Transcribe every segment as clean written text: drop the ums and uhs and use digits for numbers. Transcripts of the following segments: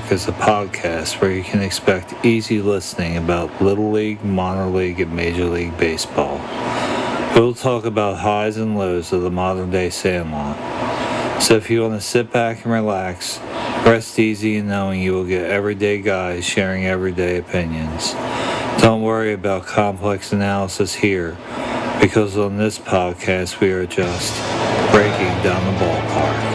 Ballpark is a podcast where you can expect easy listening about Little League, Minor League, and Major League Baseball. We'll talk about highs and lows of the modern day Sandlot. So if you want to sit back and relax, rest easy in knowing you will get everyday guys sharing everyday opinions. Don't worry about complex analysis here, because on this podcast we are just breaking down the ballpark.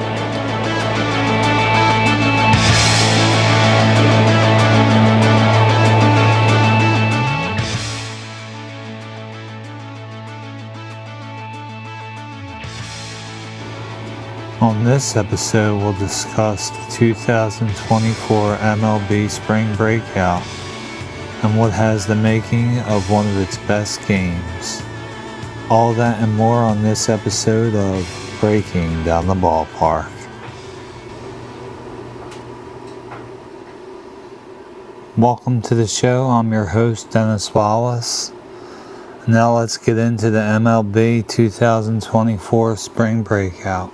On this episode, we'll discuss the 2024 MLB Spring Breakout and what has the making of one of its best games. All that and more on this episode of Breaking Down the Ballpark. Welcome to the show. I'm your host, Dennis Wallace. Now let's get into the MLB 2024 Spring Breakout.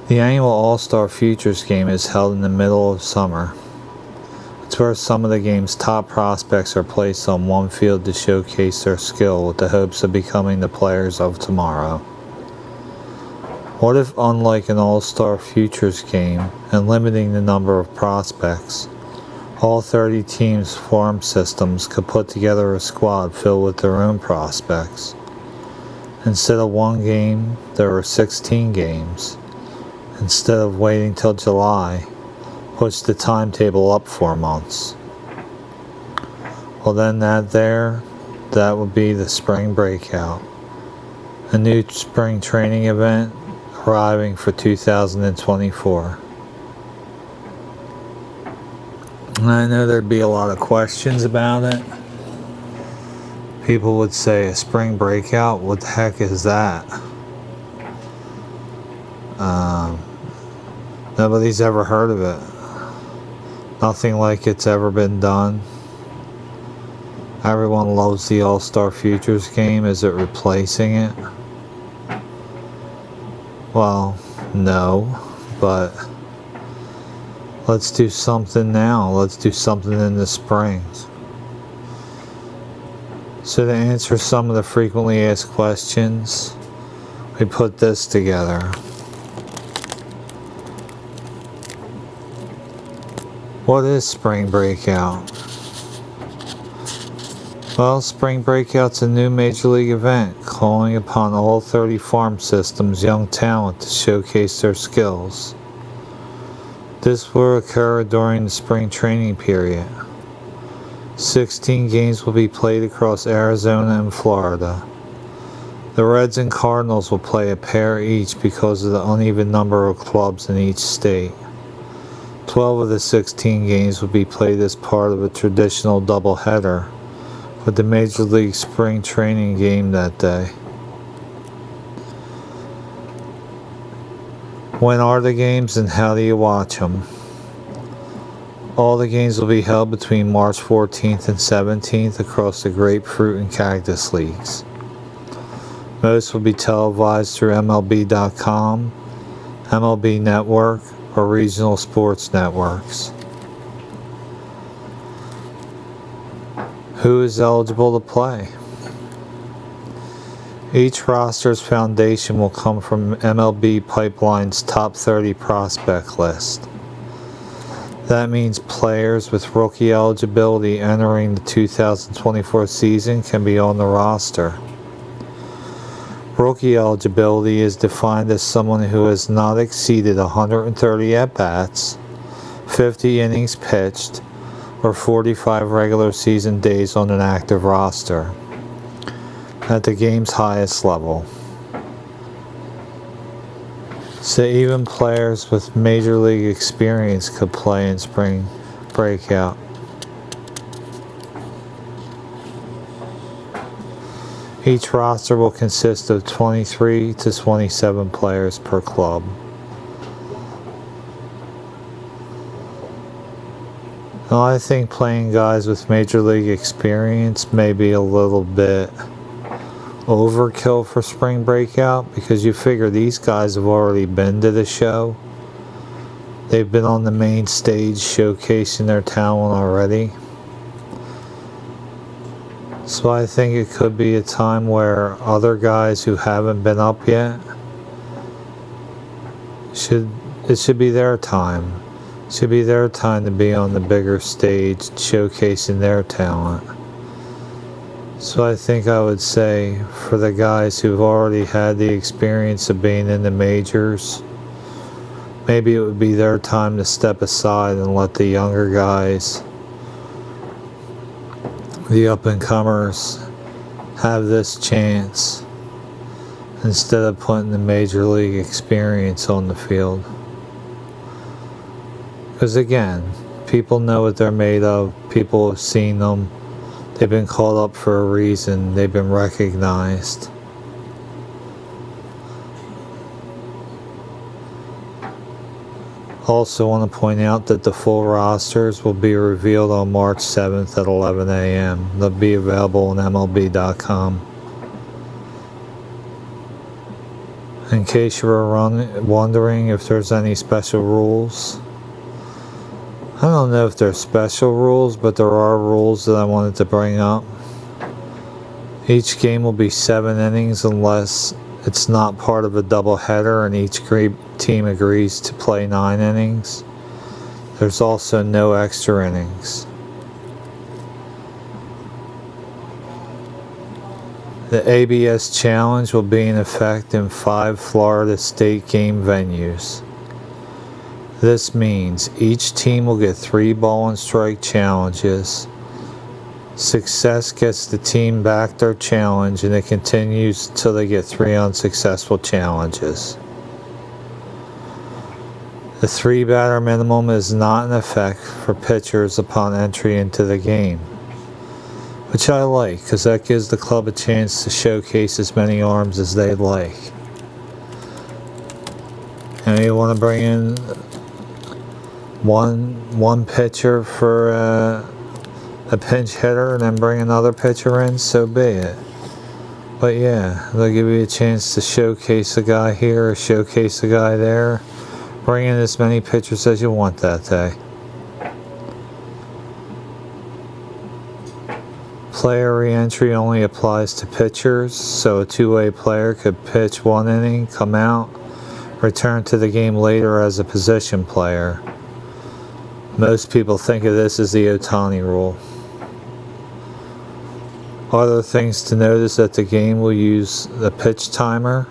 The annual All-Star Futures game is held in the middle of summer. It's where some of the game's top prospects are placed on one field to showcase their skill with the hopes of becoming the players of tomorrow. What if, unlike an All-Star Futures game and limiting the number of prospects, all 30 teams' farm systems could put together a squad filled with their own prospects? Instead of one game, there were 16 games. Instead of waiting till July, push the timetable up 4 months. Well then that would be the Spring Breakout, a new spring training event arriving for 2024. And I know there'd be a lot of questions about it. People would say, a spring breakout? What the heck is that? Nobody's ever heard of it. Nothing like it's ever been done. Everyone loves the All-Star Futures game. Is it replacing it? Well, no, but let's do something now. Let's do something in the spring. So to answer some of the frequently asked questions, we put this together. What is Spring Breakout? Well, Spring Breakout's a new Major League event calling upon all 30 farm systems' young talent to showcase their skills. This will occur during the spring training period. 16 games will be played across Arizona and Florida. The Reds and Cardinals will play a pair each because of the uneven number of clubs in each state. 12 of the 16 games will be played as part of a traditional doubleheader, with the Major League Spring Training game that day. When are the games and how do you watch them? All the games will be held between March 14th and 17th across the Grapefruit and Cactus Leagues. Most will be televised through MLB.com, MLB Network, or regional sports networks. Who is eligible to play? Each roster's foundation will come from MLB Pipeline's top 30 prospect list. That means players with rookie eligibility entering the 2024 season can be on the roster. Rookie eligibility is defined as someone who has not exceeded 130 at-bats, 50 innings pitched, or 45 regular season days on an active roster at the game's highest level. So even players with Major League experience could play in Spring Breakout. Each roster will consist of 23 to 27 players per club. Now, I think playing guys with Major League experience may be a little bit overkill for spring breakout, because you figure these guys have already been to the show. They've been on the main stage showcasing their talent already. So I think it could be a time where other guys who haven't been up yet, it should be their time. It should be their time to be on the bigger stage showcasing their talent. So I think I would say for the guys who've already had the experience of being in the majors, maybe it would be their time to step aside and let the younger guys, the up-and-comers, have this chance instead of putting the major league experience on the field. Because again, people know what they're made of, people have seen them, they've been called up for a reason, they've been recognized. Also want to point out that the full rosters will be revealed on March 7th at 11 a.m. They'll be available on MLB.com. In case you were wondering if there's any special rules, I don't know if there's special rules, but there are rules that I wanted to bring up. Each game will be 7 innings unless it's not part of a doubleheader and each team agrees to play 9 innings. There's also no extra innings. The ABS Challenge will be in effect in 5 Florida State game venues. This means each team will get 3 ball and strike challenges. Success gets the team back their challenge, and it continues until they get 3 unsuccessful challenges. The 3 batter minimum is not in effect for pitchers upon entry into the game, which I like because that gives the club a chance to showcase as many arms as they'd like. And you want to bring in one pitcher for a pinch hitter and then bring another pitcher in, so be it. But yeah, they'll give you a chance to showcase a guy here or showcase a guy there. Bring in as many pitchers as you want that day. Player re-entry only applies to pitchers, so a two-way player could pitch 1 inning, come out, return to the game later as a position player. Most people think of this as the Ohtani rule. Other things to notice that the game will use the pitch timer.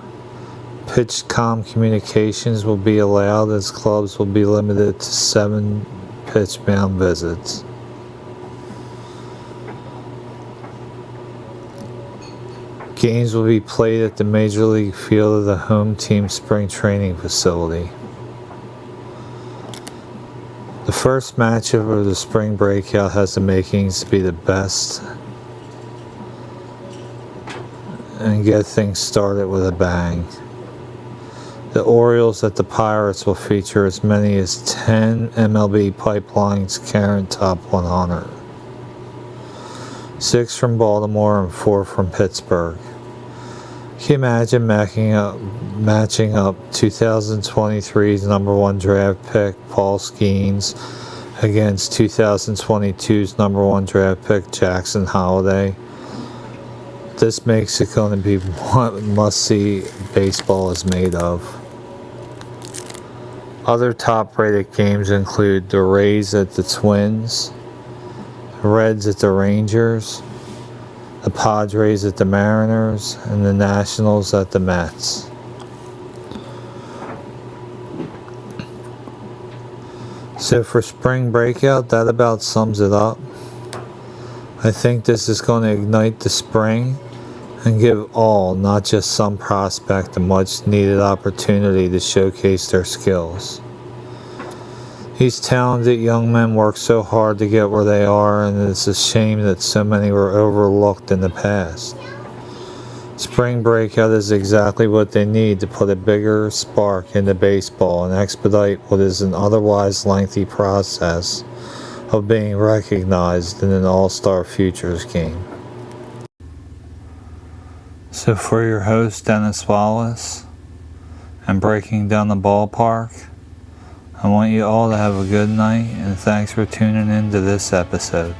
PitchCom communications will be allowed as clubs will be limited to 7 pitch mound visits. Games will be played at the Major League field of the home team spring training facility. The first matchup of the spring breakout has the makings to be the best and get things started with a bang. The Orioles at the Pirates will feature as many as 10 MLB Pipeline's current top 100. 6 from Baltimore and 4 from Pittsburgh. Can you imagine matching up 2023's number 1 draft pick, Paul Skeens, against 2022's number 1 draft pick, Jackson Holliday? This makes it going to be what must-see baseball is made of. Other top-rated games include the Rays at the Twins, the Reds at the Rangers, the Padres at the Mariners, and the Nationals at the Mets. So for spring breakout, that about sums it up. I think this is going to ignite the spring and give all, not just some prospect, a much needed opportunity to showcase their skills. These talented young men work so hard to get where they are, and it's a shame that so many were overlooked in the past. Spring breakout is exactly what they need to put a bigger spark into baseball and expedite what is an otherwise lengthy process of being recognized in an all-star futures game. So for your host, Dennis Wallace, and breaking down the ballpark, I want you all to have a good night, and thanks for tuning in to this episode.